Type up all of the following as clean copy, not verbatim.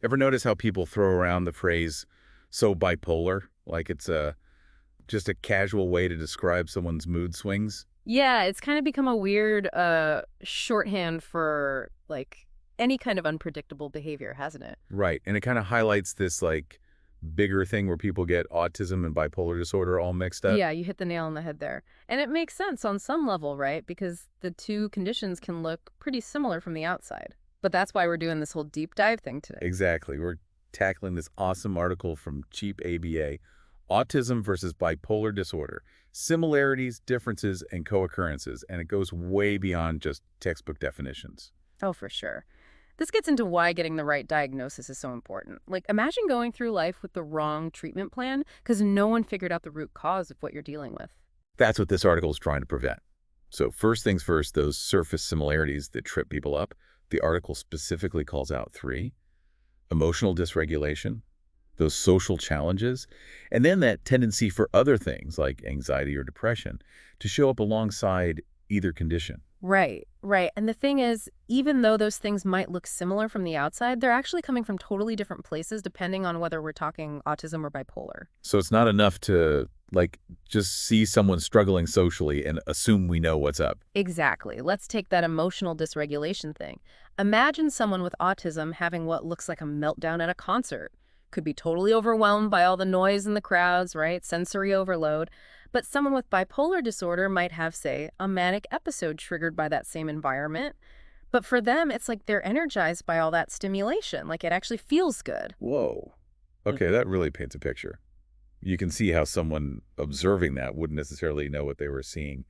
Ever notice how people throw around the phrase "so bipolar" like it's just a casual way to describe someone's mood swings? Yeah, it's kind of become a weird shorthand for like any kind of unpredictable behavior, hasn't it? Right, and it kind of highlights this like bigger thing where people get autism and bipolar disorder all mixed up. Yeah, you hit the nail on the head there. And it makes sense on some level, right? Because the two conditions can look pretty similar from the outside. But that's why we're doing this whole deep dive thing today. Exactly. We're tackling this awesome article from Cheap ABA, Autism versus Bipolar Disorder, Similarities, Differences, and Co-occurrences, and it goes way beyond just textbook definitions. Oh, for sure. This gets into why getting the right diagnosis is so important. Like, imagine going through life with the wrong treatment plan because no one figured out the root cause of what you're dealing with. That's what this article is trying to prevent. So first things first, those surface similarities that trip people up, the article specifically calls out three: emotional dysregulation, those social challenges, and then that tendency for other things like anxiety or depression to show up alongside either condition. Right, right. And the thing is, even though those things might look similar from the outside, they're actually coming from totally different places depending on whether we're talking autism or bipolar. So it's not enough to like just see someone struggling socially and assume we know what's up. Exactly. Let's take that emotional dysregulation thing. Imagine someone with autism having what looks like a meltdown at a concert. Could be totally overwhelmed by all the noise in the crowds, right? Sensory overload. But someone with bipolar disorder might have, say, a manic episode triggered by that same environment. But for them, it's like they're energized by all that stimulation, like it actually feels good. Whoa. Okay, that really paints a picture. You can see how someone observing that wouldn't necessarily know what they were seeing.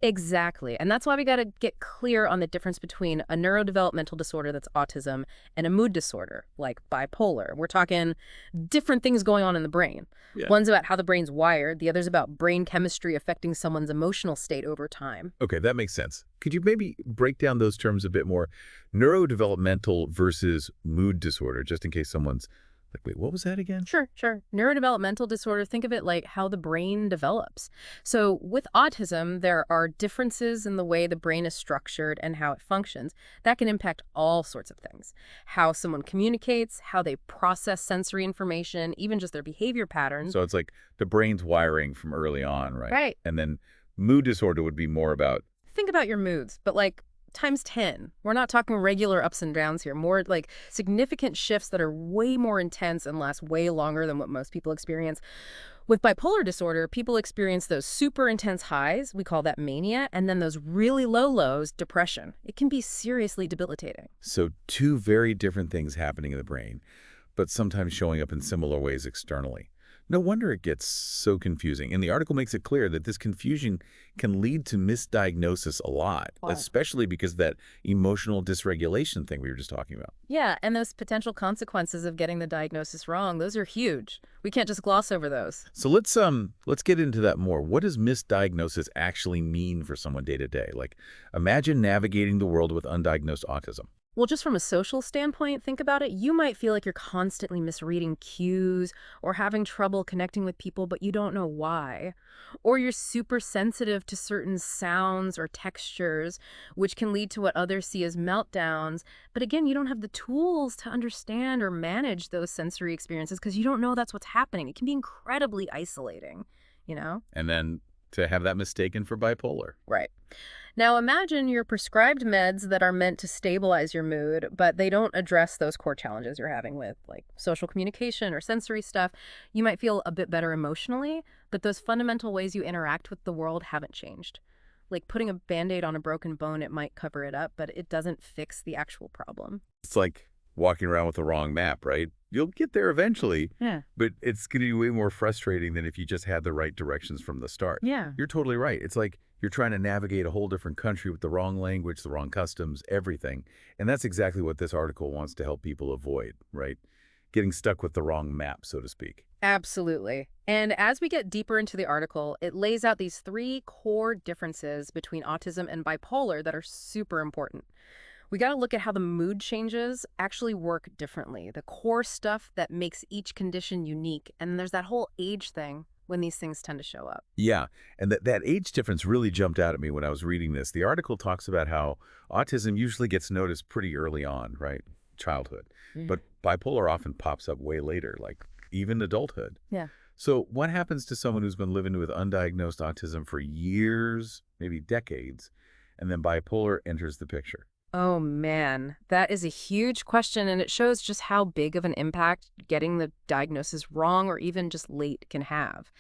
Exactly. And that's why we got to get clear on the difference between a neurodevelopmental disorder that's autism and a mood disorder like bipolar. We're talking different things going on in the brain. Yeah. One's about how the brain's wired, the other's about brain chemistry affecting someone's emotional state over time. Okay, that makes sense. Could you maybe break down those terms a bit more? Neurodevelopmental versus mood disorder, just in case someone's like, wait, what was that again? Sure, sure. Neurodevelopmental disorder, think of it like how the brain develops. So with autism, there are differences in the way the brain is structured and how it functions. That can impact all sorts of things. How someone communicates, how they process sensory information, even just their behavior patterns. So it's like the brain's wiring from early on, right? Right. And then mood disorder would be more about, Think about your moods, but like times 10. We're not talking regular ups and downs here, more like significant shifts that are way more intense and last way longer than what most people experience. With bipolar disorder, people experience those super intense highs, we call that mania, and then those really low lows, depression. It can be seriously debilitating. so two very different things happening in the brain, but sometimes showing up in similar ways externally. No wonder it gets so confusing. And the article makes it clear that this confusion can lead to misdiagnosis a lot, Wow. especially because of that emotional dysregulation thing we were just talking about. Yeah, and those potential consequences of getting the diagnosis wrong, those are huge. We can't just gloss over those. So let's get into that more. What does misdiagnosis actually mean for someone day to day? Like, imagine navigating the world with undiagnosed autism. Well, just from a social standpoint, think about it. You might feel like you're constantly misreading cues or having trouble connecting with people, but you don't know why. Or you're super sensitive to certain sounds or textures, which can lead to what others see as meltdowns. But again, you don't have the tools to understand or manage those sensory experiences because you don't know that's what's happening. It can be incredibly isolating, you know? And then to have that mistaken for bipolar. Right. Now imagine you're prescribed meds that are meant to stabilize your mood, but they don't address those core challenges you're having with like social communication or sensory stuff. You might feel a bit better emotionally, but those fundamental ways you interact with the world haven't changed. Like putting a Band-Aid on a broken bone, it might cover it up, but it doesn't fix the actual problem. It's like walking around with the wrong map, right? You'll get there eventually, Yeah. but it's going to be way more frustrating than if you just had the right directions from the start. Yeah. You're totally right. It's like you're trying to navigate a whole different country with the wrong language, the wrong customs, everything. And that's exactly what this article wants to help people avoid, right? Getting stuck with the wrong map, so to speak. Absolutely. And as we get deeper into the article, it lays out these three core differences between autism and bipolar that are super important. We got to look at how the mood changes actually work differently, the core stuff that makes each condition unique. And there's that whole age thing when these things tend to show up. Yeah, and that age difference really jumped out at me when I was reading this. The article talks about how autism usually gets noticed pretty early on, right? Childhood. But bipolar often pops up way later, like even adulthood. Yeah. So what happens to someone who's been living with undiagnosed autism for years, maybe decades, and then bipolar enters the picture? Oh man, that is a huge question, and it shows just how big of an impact getting the diagnosis wrong or even just late can have.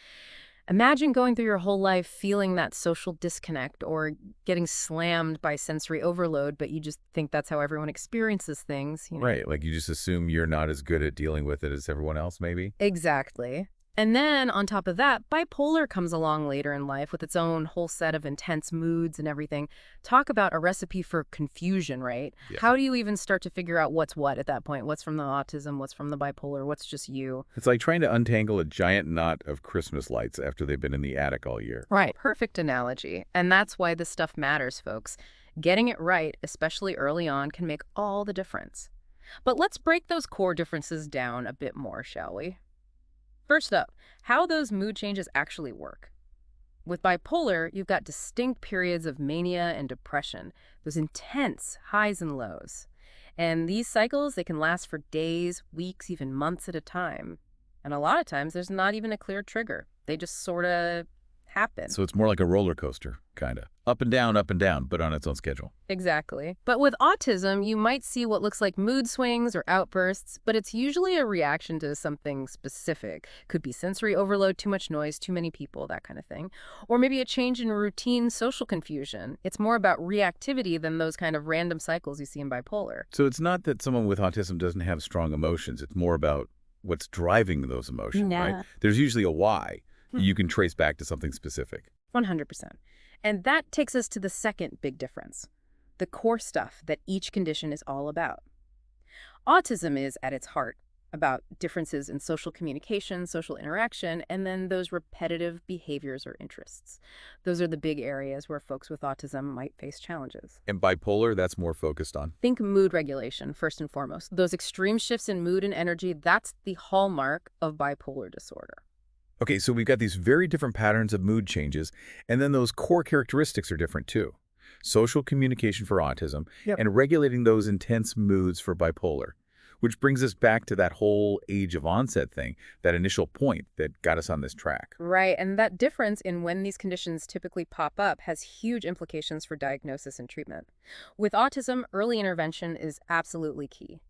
Imagine going through your whole life feeling that social disconnect or getting slammed by sensory overload, but you just think that's how everyone experiences things. Right, like you just assume you're not as good at dealing with it as everyone else, maybe? Exactly. And then on top of that, bipolar comes along later in life with its own whole set of intense moods and everything. Talk about a recipe for confusion, right? Yeah. How do you even start to figure out what's what at that point? What's from the autism? What's from the bipolar? What's just you? It's like trying to untangle a giant knot of Christmas lights after they've been in the attic all year. Right. Perfect analogy. And that's why this stuff matters, folks. Getting it right, especially early on, can make all the difference. But let's break those core differences down a bit more, shall we? First up, how those mood changes actually work. With bipolar, you've got distinct periods of mania and depression, those intense highs and lows. And these cycles, they can last for days, weeks, even months at a time. And a lot of times, there's not even a clear trigger. They just sort of happen. So it's more like a roller coaster, kind of. Up and down, but on its own schedule. Exactly. But with autism, you might see what looks like mood swings or outbursts, but it's usually a reaction to something specific. Could be sensory overload, too much noise, too many people, that kind of thing. Or maybe a change in routine social confusion. It's more about reactivity than those kind of random cycles you see in bipolar. So it's not that someone with autism doesn't have strong emotions. It's more about what's driving those emotions, right? There's usually a why you can trace back to something specific. 100%. And that takes us to the second big difference, the core stuff that each condition is all about. Autism is, at its heart, about differences in social communication, social interaction, and then those repetitive behaviors or interests. Those are the big areas where folks with autism might face challenges. And bipolar, that's more focused on. Think mood regulation, first and foremost. Those extreme shifts in mood and energy, that's the hallmark of bipolar disorder. Okay, so we've got these very different patterns of mood changes, and then those core characteristics are different too. Social communication for autism, and regulating those intense moods for bipolar. Which brings us back to that whole age of onset thing, that initial point that got us on this track. Right, and that difference in when these conditions typically pop up has huge implications for diagnosis and treatment. With autism, early intervention is absolutely key.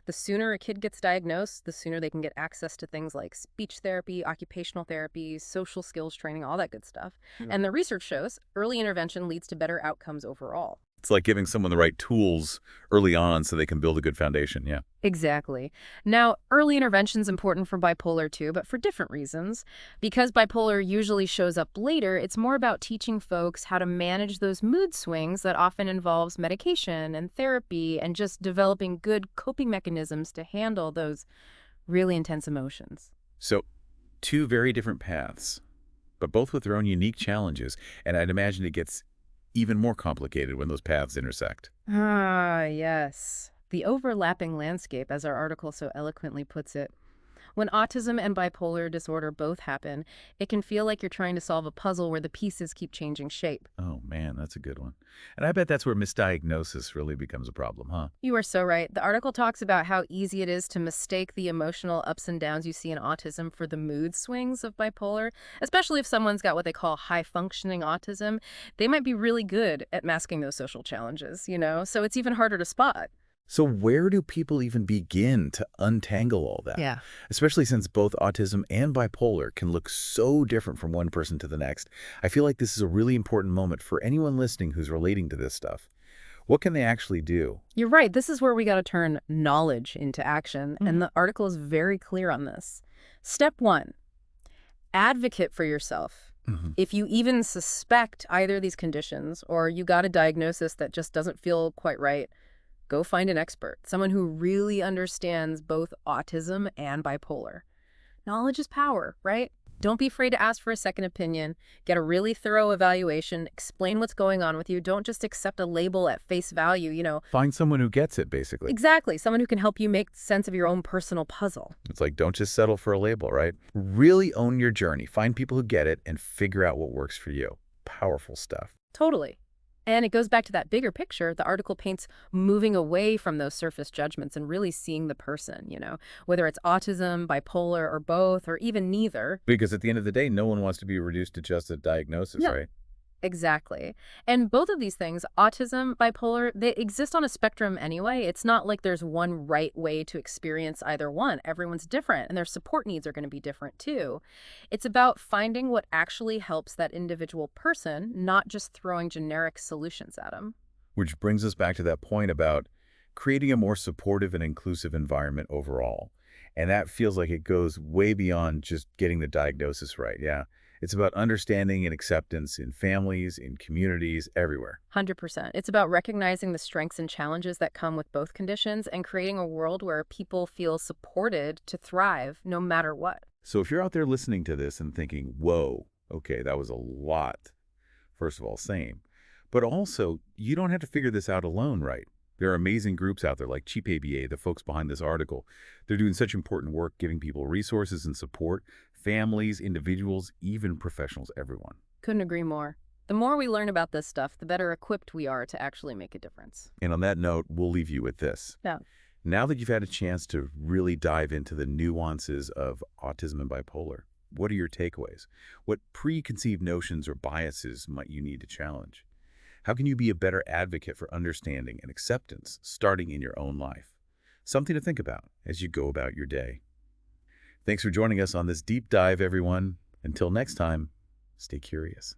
The sooner a kid gets diagnosed, the sooner they can get access to things like speech therapy, occupational therapy, social skills training, all that good stuff. And the research shows early intervention leads to better outcomes overall. It's like giving someone the right tools early on so they can build a good foundation, yeah. Exactly. Now, early intervention is important for bipolar too, but for different reasons. Because bipolar usually shows up later, it's more about teaching folks how to manage those mood swings that often involves medication and therapy and just developing good coping mechanisms to handle those really intense emotions. So, two very different paths, but both with their own unique challenges, and I'd imagine it gets even more complicated when those paths intersect. Ah, yes. The overlapping landscape, as our article so eloquently puts it. When autism and bipolar disorder both happen, it can feel like you're trying to solve a puzzle where the pieces keep changing shape. Oh, man, that's a good one. And I bet that's where misdiagnosis really becomes a problem, huh? You are so right. The article talks about how easy it is to mistake the emotional ups and downs you see in autism for the mood swings of bipolar, especially if someone's got what they call high-functioning autism. They might be really good at masking those social challenges, so it's even harder to spot. So where do people even begin to untangle all that? Yeah. Especially since both autism and bipolar can look so different from one person to the next. I feel like this is a really important moment for anyone listening who's relating to this stuff. What can they actually do? You're right. This is where we got to turn knowledge into action, and the article is very clear on this. Step 1, advocate for yourself. If you even suspect either of these conditions or you got a diagnosis that just doesn't feel quite right, go find an expert, someone who really understands both autism and bipolar. Knowledge is power, right? Don't be afraid to ask for a second opinion. Get a really thorough evaluation. Explain what's going on with you. Don't just accept a label at face value. Find someone who gets it, basically. Exactly. Someone who can help you make sense of your own personal puzzle. It's like, don't just settle for a label, right? Really own your journey. Find people who get it and figure out what works for you. Powerful stuff. Totally. And it goes back to that bigger picture. The article paints moving away from those surface judgments and really seeing the person, whether it's autism, bipolar, or both, or even neither. Because at the end of the day, no one wants to be reduced to just a diagnosis, No. right? Exactly. And both of these things, autism, bipolar, they exist on a spectrum anyway. It's not like there's one right way to experience either one. Everyone's different, and their support needs are going to be different too. It's about finding what actually helps that individual person, not just throwing generic solutions at them. Which brings us back to that point about creating a more supportive and inclusive environment overall. And that feels like it goes way beyond just getting the diagnosis right. Yeah. It's about understanding and acceptance in families, in communities, everywhere. 100%. It's about recognizing the strengths and challenges that come with both conditions and creating a world where people feel supported to thrive no matter what. So if you're out there listening to this and thinking, whoa, okay, that was a lot, first of all, same. But also, you don't have to figure this out alone, right? There are amazing groups out there like Cheap ABA, the folks behind this article. They're doing such important work giving people resources and support, families, individuals, even professionals, everyone. Couldn't agree more. The more we learn about this stuff, the better equipped we are to actually make a difference. And on that note, we'll leave you with this. Yeah. Now that you've had a chance to really dive into the nuances of autism and bipolar, what are your takeaways? What preconceived notions or biases might you need to challenge? How can you be a better advocate for understanding and acceptance starting in your own life? Something to think about as you go about your day. Thanks for joining us on this deep dive, everyone. Until next time, stay curious.